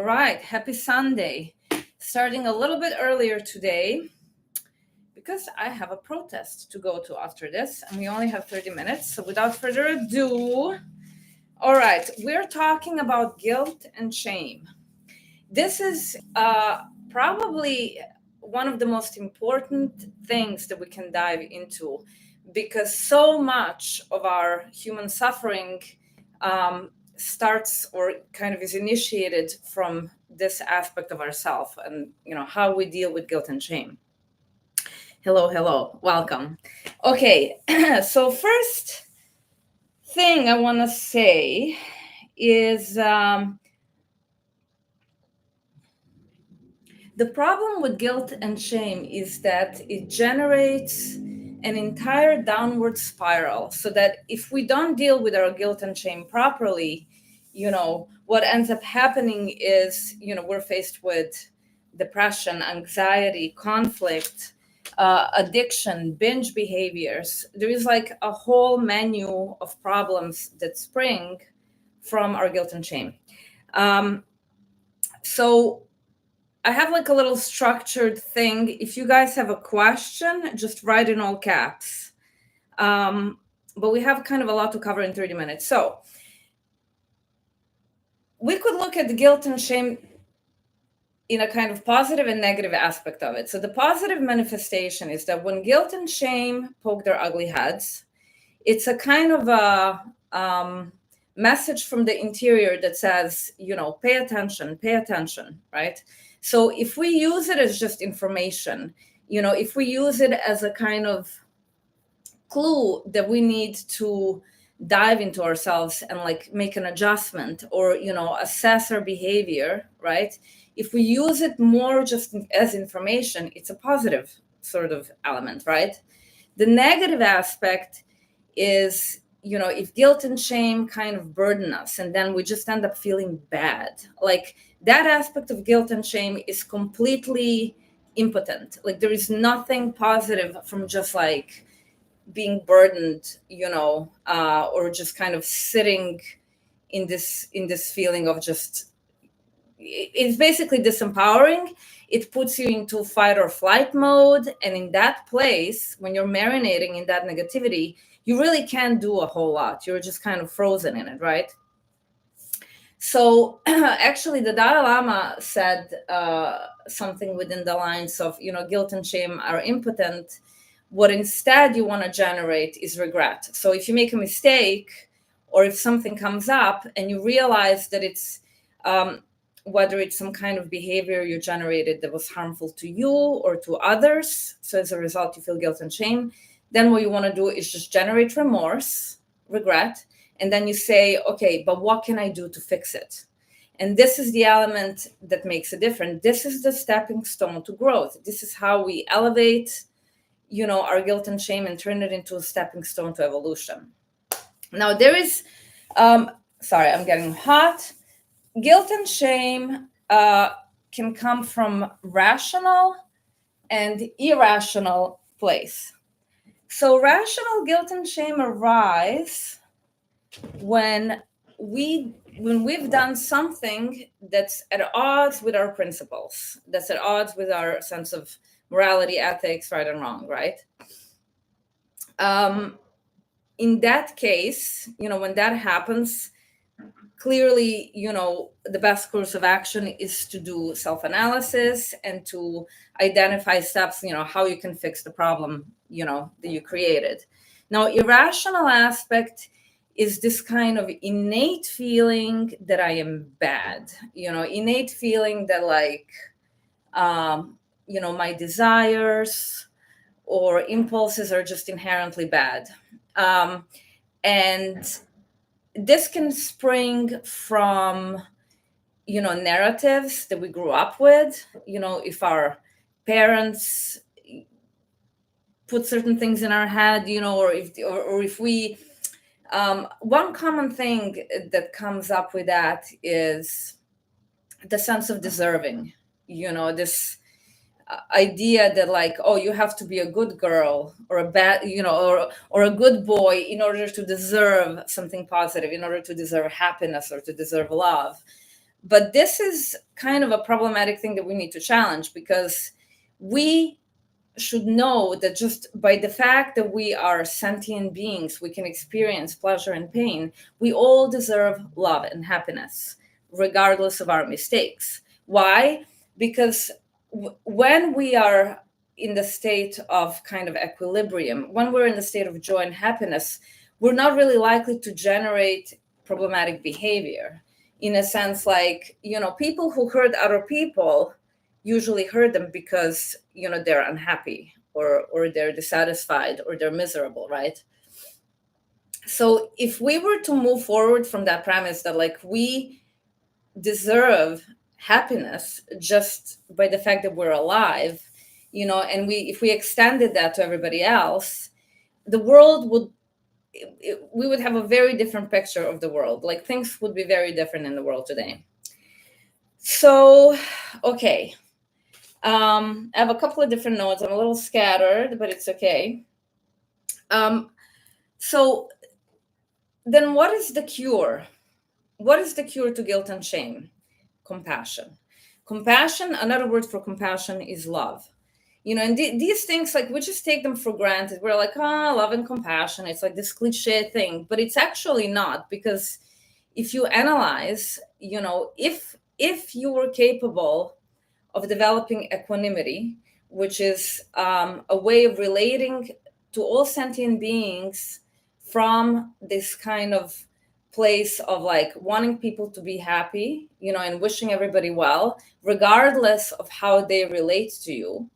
All right, happy Sunday. Starting a little bit earlier today because I have a protest to go to after this, and we only have 30 minutes. So without further ado, all right, we're talking about guilt and shame. This is probably one of the most important things that we can dive into because so much of our human suffering starts or kind of is initiated from this aspect of ourself and how we deal with guilt and shame. Hello, welcome. Okay, so first thing I want to say is the problem with guilt and shame is that it generates an entire downward spiral, so that if we don't deal with our guilt and shame properly, what ends up happening is, we're faced with depression, anxiety, conflict, addiction, binge behaviors. There is like a whole menu of problems that spring from our guilt and shame. So I have like a little structured thing. If you guys have a question, just write in all caps. But we have kind of a lot to cover in 30 minutes. So we could look at the guilt and shame in a kind of positive and negative aspect of it. So the positive manifestation is that when guilt and shame poke their ugly heads, it's a kind of a message from the interior that says, pay attention, right? So if we use it as just information, if we use it as a kind of clue that we need to dive into ourselves and like make an adjustment or, assess our behavior, right? If we use it more just as information, it's a positive sort of element, right? The negative aspect is, if guilt and shame kind of burden us and then we just end up feeling bad, like that aspect of guilt and shame is completely impotent. Like there is nothing positive from just like being burdened, or just kind of sitting in this feeling of just, it's basically disempowering. It puts you into fight or flight mode. And in that place, when you're marinating in that negativity, you really can't do a whole lot. You're just kind of frozen in it, right? So actually, the Dalai Lama said something within the lines of, guilt and shame are impotent. What instead you want to generate is regret. So if you make a mistake or if something comes up and you realize that it's, whether it's some kind of behavior you generated that was harmful to you or to others, so as a result you feel guilt and shame, then what you want to do is just generate remorse, regret, and then you say, okay, but what can I do to fix it? And this is the element that makes a difference. This is the stepping stone to growth. This is how we elevate, our guilt and shame and turn it into a stepping stone to evolution. Now there is, sorry, I'm getting hot. Guilt and shame can come from rational and irrational place. So rational guilt and shame arise when we've done something that's at odds with our principles, that's at odds with our sense of morality, ethics, right and wrong, right? In that case, when that happens, clearly, the best course of action is to do self-analysis and to identify steps, how you can fix the problem, that you created. Now, irrational aspect is this kind of innate feeling that I am bad, innate feeling that like, my desires or impulses are just inherently bad. And this can spring from, narratives that we grew up with, if our parents put certain things in our head, or if we, one common thing that comes up with that is the sense of deserving, this idea that like, oh, you have to be a good girl or a bad, or a good boy in order to deserve something positive, in order to deserve happiness or to deserve love. But this is kind of a problematic thing that we need to challenge, because we should know that just by the fact that we are sentient beings, we can experience pleasure and pain. We all deserve love and happiness, regardless of our mistakes. Why? Because when we are in the state of kind of equilibrium, when we're in the state of joy and happiness, we're not really likely to generate problematic behavior. In a sense, like, people who hurt other people usually hurt them because they're unhappy, or they're dissatisfied, or they're miserable, right? So if we were to move forward from that premise that, like, we deserve happiness just by the fact that we're alive, and if we extended that to everybody else, the world would we would have a very different picture of the world. Like, things would be very different in the world today. So, okay. I have a couple of different notes. I'm a little scattered, but it's okay. So then what is the cure? What is the cure to guilt and shame? Compassion. Compassion, another word for compassion is love. And these things, like, we just take them for granted. We're like, love and compassion. It's like this cliche thing, but it's actually not, because if you analyze, if you were capable of developing equanimity, which is a way of relating to all sentient beings from this kind of place of, like, wanting people to be happy, and wishing everybody well, regardless of how they relate to you.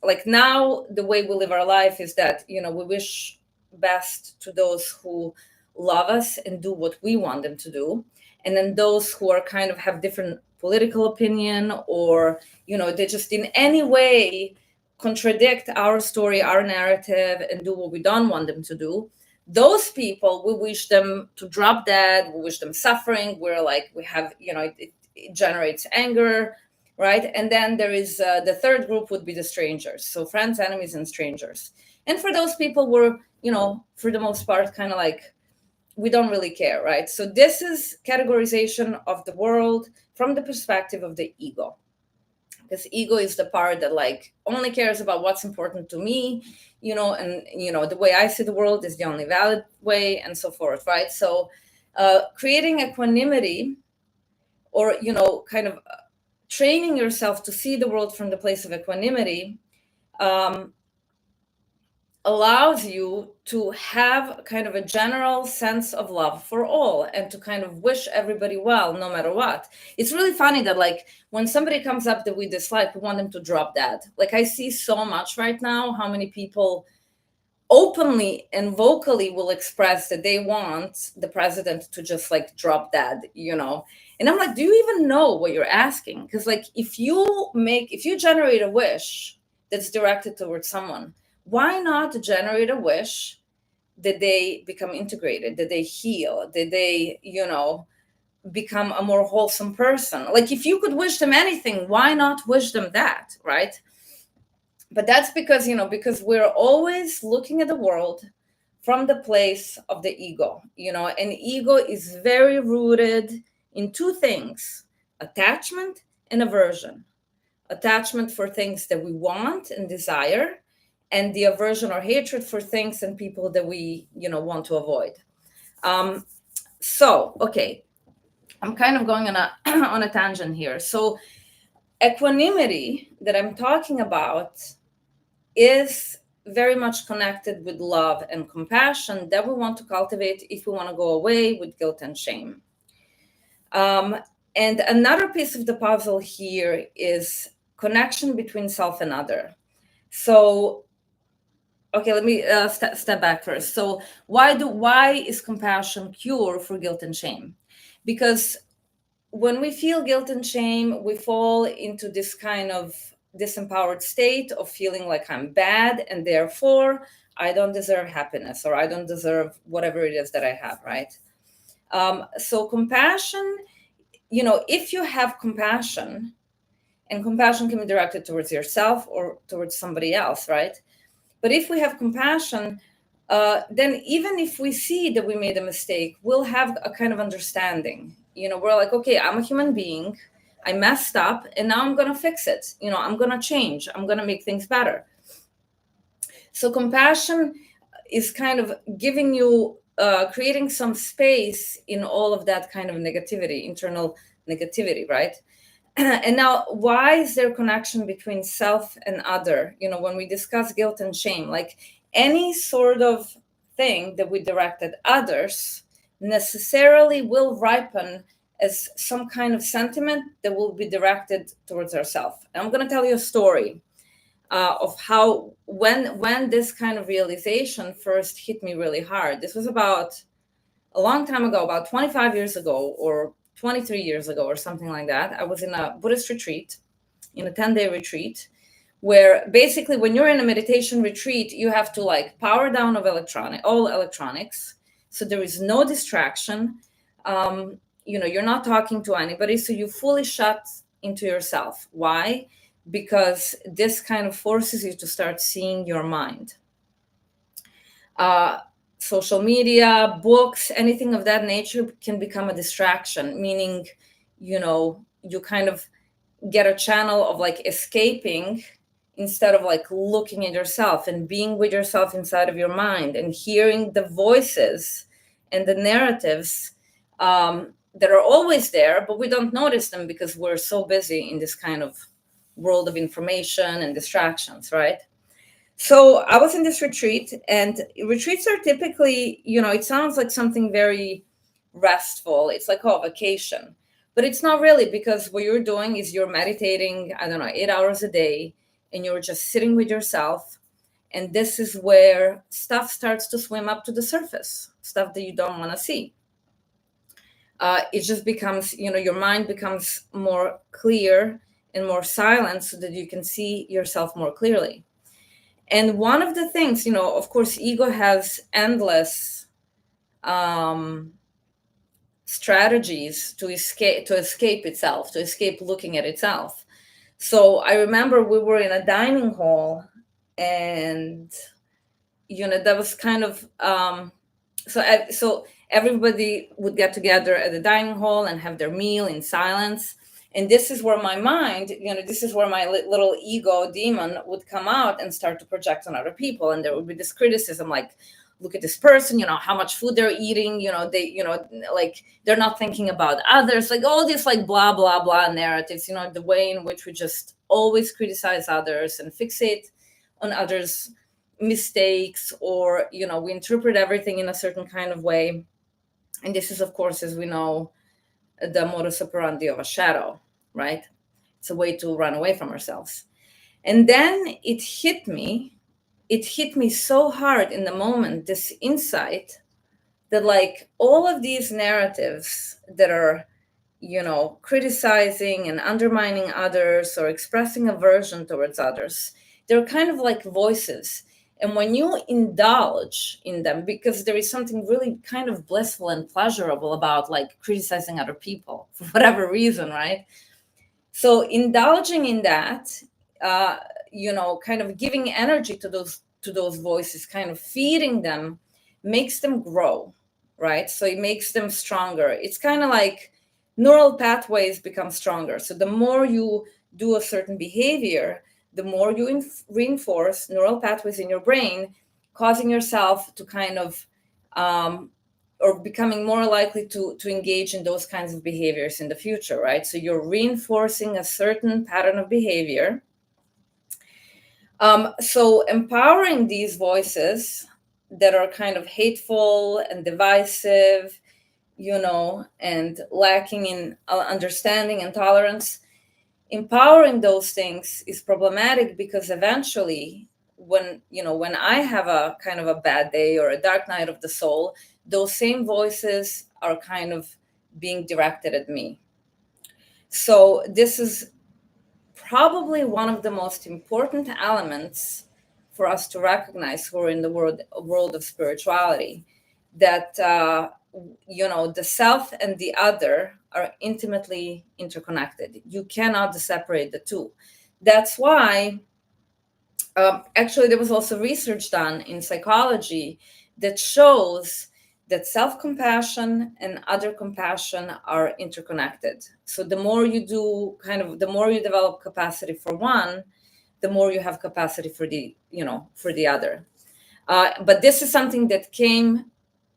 Like, now the way we live our life is that, we wish best to those who love us and do what we want them to do. And then those who are kind of have different political opinion, or, they just in any way contradict our story, our narrative, and do what we don't want them to do. Those people, we wish them to drop dead. We wish them suffering. We're like, we have, it generates anger, right? And then there is the third group would be the strangers. So friends, enemies, and strangers. And for those people, we're, for the most part, kind of like, we don't really care, right? So this is categorization of the world from the perspective of the ego. Because ego is the part that, like, only cares about what's important to me, and the way I see the world is the only valid way, and so forth, right? So creating equanimity, or kind of training yourself to see the world from the place of equanimity, allows you to have kind of a general sense of love for all, and to kind of wish everybody well, no matter what. It's really funny that, like, when somebody comes up that we dislike, we want them to drop dead. Like, I see so much right now, how many people openly and vocally will express that they want the president to just, like, drop dead, And I'm like, do you even know what you're asking? Because, like, if you generate a wish that's directed towards someone, why not generate a wish that they become integrated, that they heal, that they, become a more wholesome person? Like, if you could wish them anything, why not wish them that, right? But that's because, because we're always looking at the world from the place of the ego, and ego is very rooted in two things: attachment and aversion. Attachment for things that we want and desire, and the aversion or hatred for things and people that we, want to avoid. So, okay, I'm kind of going on a on a tangent here. So, equanimity that I'm talking about is very much connected with love and compassion that we want to cultivate if we want to go away with guilt and shame. And another piece of the puzzle here is connection between self and other. So, okay, let me step back first. So why is compassion cure for guilt and shame? Because when we feel guilt and shame, we fall into this kind of disempowered state of feeling like I'm bad, and therefore I don't deserve happiness, or I don't deserve whatever it is that I have, right? So compassion, if you have compassion, and compassion can be directed towards yourself or towards somebody else, right? But if we have compassion, then even if we see that we made a mistake, we'll have a kind of understanding. we're like, okay, I'm a human being, I messed up, and now I'm going to fix it. I'm going to change, I'm going to make things better. So compassion is kind of giving you, creating some space in all of that kind of negativity, internal negativity, right? And now, why is there connection between self and other? When we discuss guilt and shame, like any sort of thing that we direct at others necessarily will ripen as some kind of sentiment that will be directed towards ourselves. And I'm going to tell you a story of how when this kind of realization first hit me really hard. This was about a long time ago, about 25 years ago or 23 years ago or something like that. I was in a Buddhist retreat, in a 10-day retreat, where basically when you're in a meditation retreat, you have to like power down of all electronics. So there is no distraction. You're not talking to anybody. So you fully shut into yourself. Why? Because this kind of forces you to start seeing your mind. Social media, books, anything of that nature can become a distraction, meaning, you kind of get a channel of like escaping instead of like looking at yourself and being with yourself inside of your mind and hearing the voices and the narratives that are always there, but we don't notice them because we're so busy in this kind of world of information and distractions, right? So I was in this retreat, and retreats are typically, it sounds like something very restful. It's like, oh, vacation. But it's not really, because what you're doing is you're meditating, I don't know, 8 hours a day, and you're just sitting with yourself. And this is where stuff starts to swim up to the surface, stuff that you don't want to see. It just becomes, your mind becomes more clear and more silent so that you can see yourself more clearly. And one of the things, of course, ego has endless strategies to escape itself, to escape looking at itself. So I remember we were in a dining hall, and that was kind of so everybody would get together at the dining hall and have their meal in silence. And this is where my mind, this is where my little ego demon would come out and start to project on other people. And there would be this criticism, like, look at this person, how much food they're eating, they, like, they're not thinking about others, like all these like blah, blah, blah narratives, the way in which we just always criticize others and fixate on others' mistakes, or, we interpret everything in a certain kind of way. And this is, of course, as we know, the modus operandi of a shadow, right? It's a way to run away from ourselves. And then it hit me so hard in the moment, this insight that like all of these narratives that are, criticizing and undermining others or expressing aversion towards others, they're kind of like voices. And when you indulge in them, because there is something really kind of blissful and pleasurable about like criticizing other people for whatever reason, right? So indulging in that, kind of giving energy to those voices, kind of feeding them, makes them grow, right? So it makes them stronger. It's kind of like neural pathways become stronger. So the more you do a certain behavior, the more you reinforce neural pathways in your brain, causing yourself to kind of, or becoming more likely to engage in those kinds of behaviors in the future, right? So you're reinforcing a certain pattern of behavior. So empowering these voices that are kind of hateful and divisive, and lacking in understanding and tolerance, empowering those things is problematic, because eventually when I have a kind of a bad day or a dark night of the soul, those same voices are kind of being directed at me. So this is probably one of the most important elements for us to recognize who are in the world of spirituality, that the self and the other are intimately interconnected. You cannot separate the two. That's why actually there was also research done in psychology that shows that self-compassion and other compassion are interconnected. So the more you do the more you develop capacity for one, the more you have capacity for the other. But this is something that came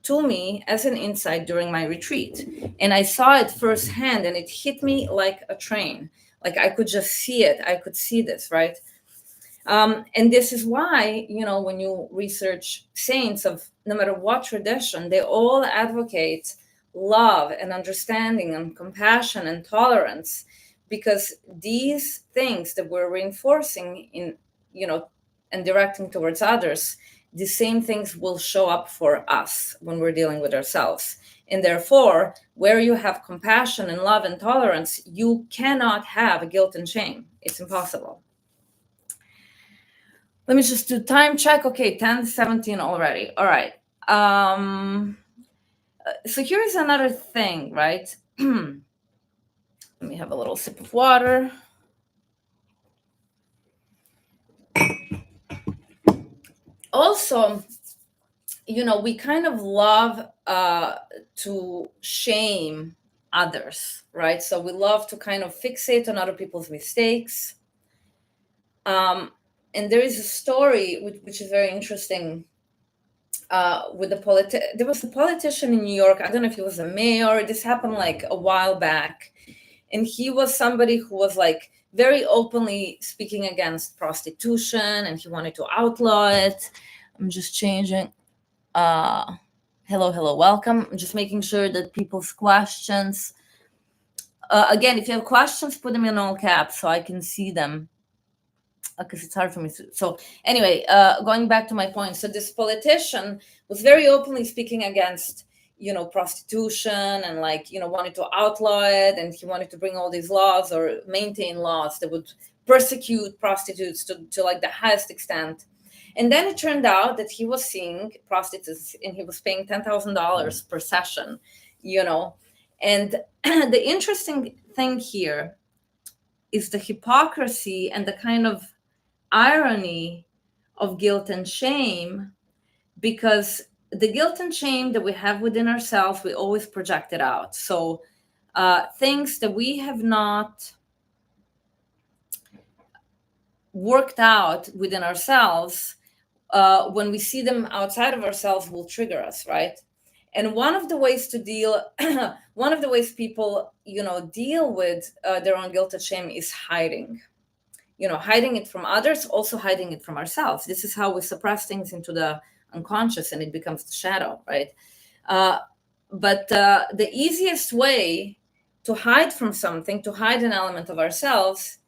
to me as an insight during my retreat. And I saw it firsthand and it hit me like a train. Like I could just see it. I could see this, right? And this is why, when you research saints of no matter what tradition, they all advocate love and understanding and compassion and tolerance, because these things that we're reinforcing and directing towards others, the same things will show up for us when we're dealing with ourselves. And therefore, where you have compassion and love and tolerance, you cannot have guilt and shame. It's impossible. Let me just do time check. Okay, 10:17 already. All right. So here's another thing, right? Let me have a little sip of water. Also, we kind of love to shame others, right? So we love to kind of fixate on other people's mistakes. And there is a story which is very interesting with there was a politician in New York. I don't know if he was a mayor. This happened like a while back. And he was somebody who was like very openly speaking against prostitution, and he wanted to outlaw it. I'm just changing. Hello, welcome. I'm just making sure that people's questions. Again, if you have questions, put them in all caps so I can see them, because it's hard for me to. So anyway, going back to my point. So this politician was very openly speaking against, prostitution, and wanted to outlaw it. And he wanted to bring all these laws or maintain laws that would persecute prostitutes to like the highest extent. And then it turned out that he was seeing prostitutes and he was paying $10,000 per session, And the interesting thing here is the hypocrisy and the kind of irony of guilt and shame, because the guilt and shame that we have within ourselves, we always project it out. So things that we have not worked out within ourselves, when we see them outside of ourselves, will trigger us, right? And one of the ways people, deal with their own guilt and shame is hiding. Hiding it from others, also hiding it from ourselves. This is how we suppress things into the unconscious, and it becomes the shadow, right? But the easiest way to hide from something, to hide an element of ourselves,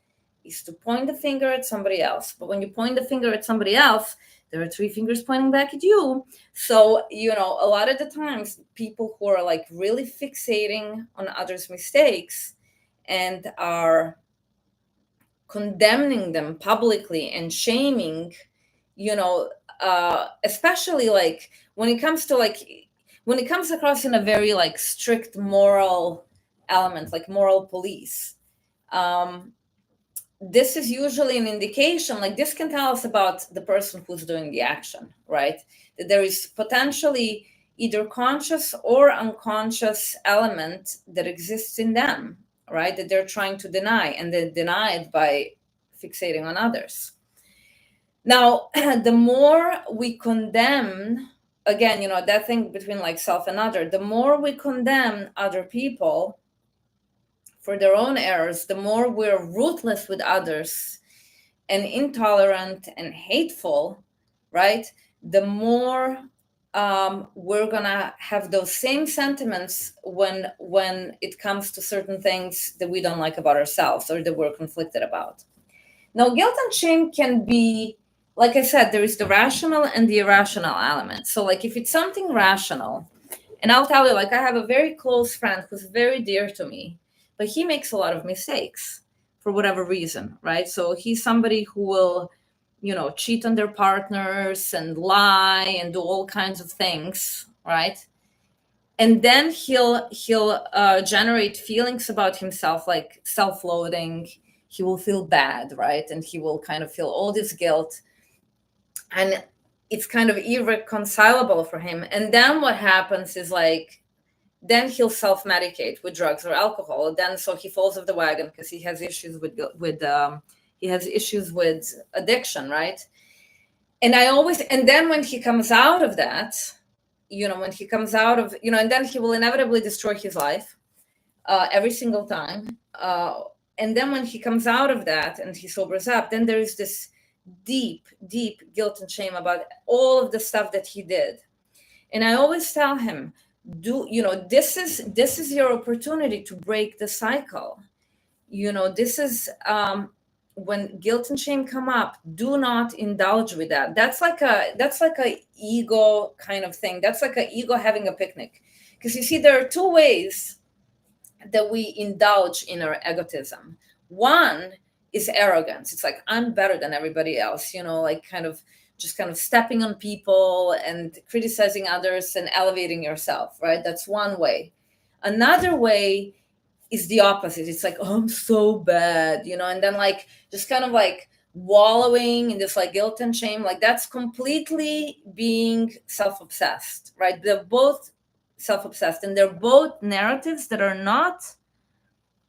is to point the finger at somebody else. But when you point the finger at somebody else, there are three fingers pointing back at you. So, a lot of the times, people who are like really fixating on others' mistakes and are condemning them publicly and shaming, especially like when it comes across in a very like strict moral element, like moral police. This is usually an indication, like this can tell us about the person who's doing the action, right? That there is potentially either conscious or unconscious element that exists in them, right? That they're trying to deny, and they deny it by fixating on others. Now, the more we condemn, again, that thing between like self and other, the more we condemn other people for their own errors, the more we're ruthless with others and intolerant and hateful, right? The more we're gonna have those same sentiments when it comes to certain things that we don't like about ourselves or that we're conflicted about. Now, guilt and shame can be, like I said, there is the rational and the irrational element. So like if it's something rational, and I'll tell you, like I have a very close friend who's very dear to me, but he makes a lot of mistakes for whatever reason, right? So he's somebody who will, cheat on their partners and lie and do all kinds of things, right? And then he'll generate feelings about himself, like self-loathing. He will feel bad, right? And he will kind of feel all this guilt. And it's kind of irreconcilable for him. And then what happens is like, then he'll self-medicate with drugs or alcohol. Then so he falls off the wagon because he has issues with addiction, right? And then when he comes out of that, and then he will inevitably destroy his life every single time. And then when he comes out of that and he sobers up, then there is this deep, deep guilt and shame about all of the stuff that he did. And I always tell him, this is your opportunity to break the cycle. This is when guilt and shame come up, do not indulge with that. That's like a ego kind of thing. That's like a ego having a picnic. Because you see, there are two ways that we indulge in our egotism. One is arrogance. It's like, I'm better than everybody else, like kind of stepping on people and criticizing others and elevating yourself, right? That's one way. Another way is the opposite. It's like, oh, I'm so bad, and then like just kind of like wallowing in this like guilt and shame. Like that's completely being self-obsessed, right? They're both self-obsessed, and they're both narratives that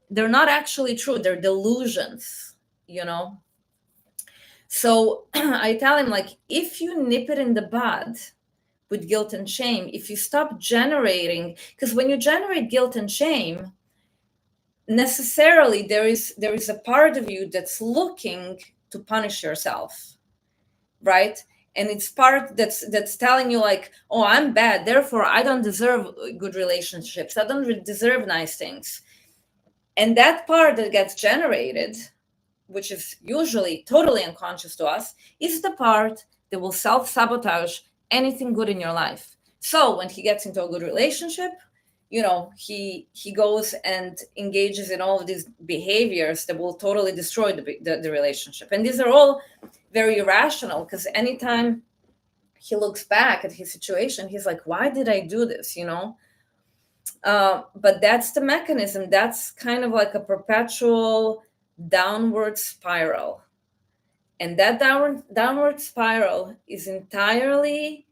they're not actually true. They're delusions, So I tell him, like, if you nip it in the bud with guilt and shame, if you stop generating, because when you generate guilt and shame, necessarily there is a part of you that's looking to punish yourself, right? And it's part that's telling you like, oh, I'm bad, therefore I don't deserve good relationships, I don't deserve nice things. And that part that gets generated, which is usually totally unconscious to us, is the part that will self-sabotage anything good in your life. So when he gets into a good relationship, he goes and engages in all of these behaviors that will totally destroy the relationship. And these are all very irrational, because anytime he looks back at his situation, he's like, why did I do this? But that's the mechanism. That's kind of like a perpetual downward spiral. And that downward spiral is entirely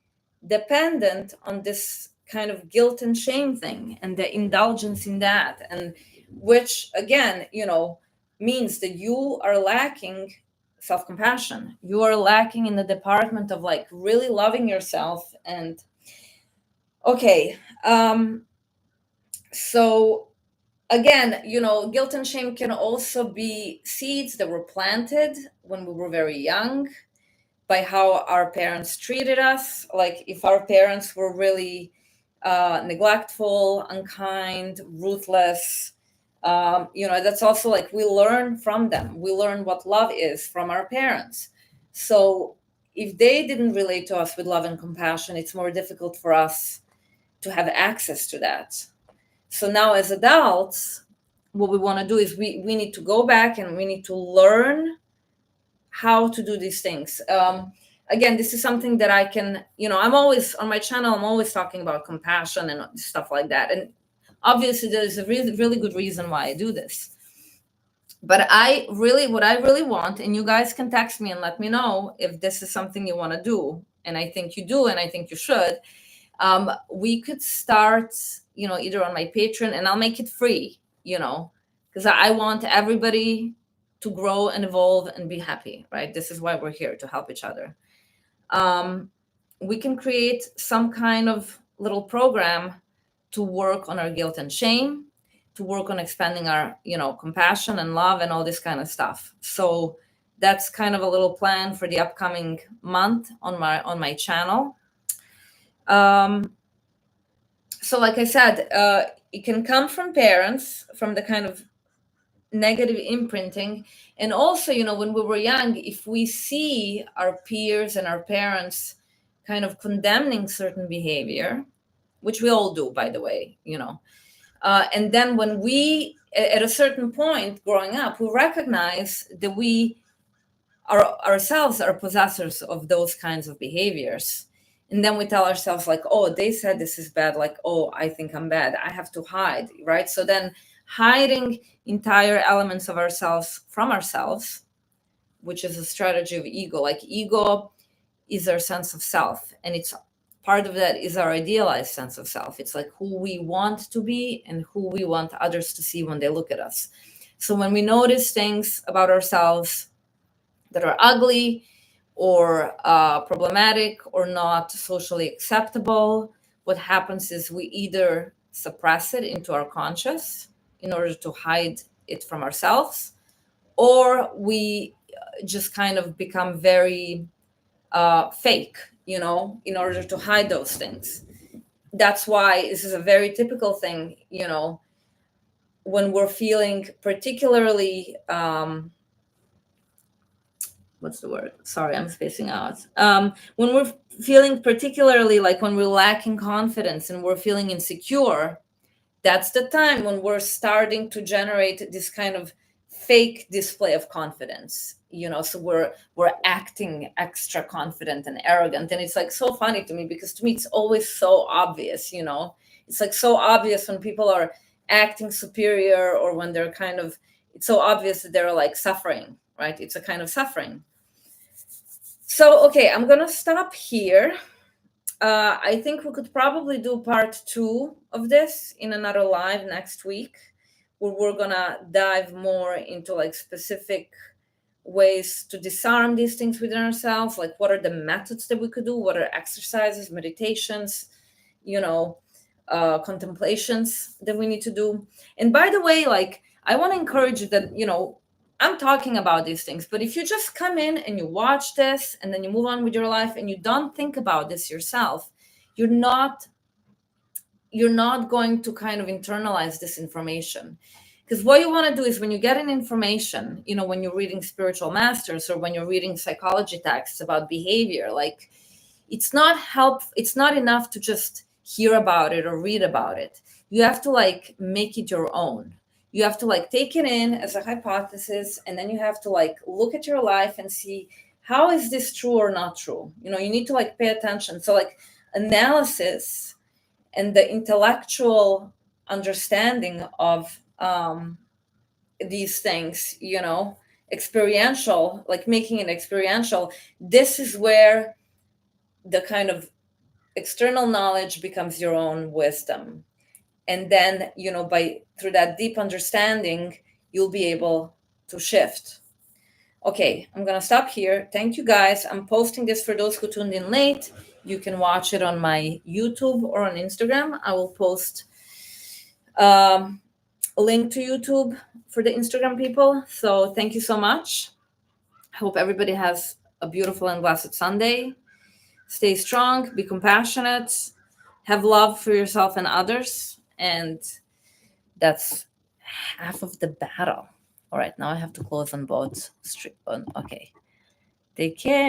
dependent on this kind of guilt and shame thing and the indulgence in that, and which again, means that you are lacking self-compassion. You are lacking in the department of like really loving yourself. And okay, so again, guilt and shame can also be seeds that were planted when we were very young by how our parents treated us. Like if our parents were really neglectful, unkind, ruthless, that's also like we learn from them. We learn what love is from our parents. So if they didn't relate to us with love and compassion, it's more difficult for us to have access to that. So now as adults, what we want to do is we need to go back and we need to learn how to do these things. Again, this is something that I can, I'm always on my channel, I'm always talking about compassion and stuff like that. And obviously there's a really, really good reason why I do this. But what I really want, and you guys can text me and let me know if this is something you want to do. And I think you do, and I think you should. We could start, either on my Patreon, and I'll make it free, because I want everybody to grow and evolve and be happy, right? This is why we're here, to help each other. We can create some kind of little program to work on our guilt and shame, to work on expanding our, compassion and love and all this kind of stuff. So that's kind of a little plan for the upcoming month on my channel. So like I said, it can come from parents, from the kind of negative imprinting. And also, when we were young, if we see our peers and our parents kind of condemning certain behavior, which we all do, by the way, and then when we, at a certain point growing up, we recognize that we ourselves are possessors of those kinds of behaviors. And then we tell ourselves like, oh, they said this is bad. Like, oh, I think I'm bad, I have to hide, right? So then hiding entire elements of ourselves from ourselves, which is a strategy of ego. Like ego is our sense of self. And it's part of that is our idealized sense of self. It's like who we want to be and who we want others to see when they look at us. So when we notice things about ourselves that are ugly or problematic or not socially acceptable, what happens is we either suppress it into our conscious in order to hide it from ourselves, or we just kind of become very fake, in order to hide those things. That's why this is a very typical thing, when we're feeling particularly, what's the word? Sorry, I'm spacing out. When we're feeling particularly like when we're lacking confidence and we're feeling insecure, that's the time when we're starting to generate this kind of fake display of confidence. So we're acting extra confident and arrogant, and it's like so funny to me, because to me it's always so obvious. It's like so obvious when people are acting superior, or when they're it's so obvious that they're like suffering, right? It's a kind of suffering. So okay, I'm gonna stop here. I think we could probably do part 2 of this in another live next week, where we're gonna dive more into like specific ways to disarm these things within ourselves. Like, what are the methods that we could do? What are exercises, meditations, contemplations that we need to do? And by the way, like, I want to encourage you that, I'm talking about these things, but if you just come in and you watch this and then you move on with your life and you don't think about this yourself, you're not going to kind of internalize this information. Because what you want to do is, when you get an information, when you're reading spiritual masters or when you're reading psychology texts about behavior, like, it's not enough to just hear about it or read about it. You have to like make it your own. You have to like take it in as a hypothesis, and then you have to like look at your life and see, how is this true or not true? You need to like pay attention. So like analysis and the intellectual understanding of these things, experiential, like making it experiential, this is where the kind of external knowledge becomes your own wisdom. And then, through that deep understanding, you'll be able to shift. Okay, I'm going to stop here. Thank you, guys. I'm posting this for those who tuned in late. You can watch it on my YouTube or on Instagram. I will post a link to YouTube for the Instagram people. So thank you so much. I hope everybody has a beautiful and blessed Sunday. Stay strong, be compassionate, have love for yourself and others. And that's half of the battle. All right, now I have to close on both. Okay. Take care.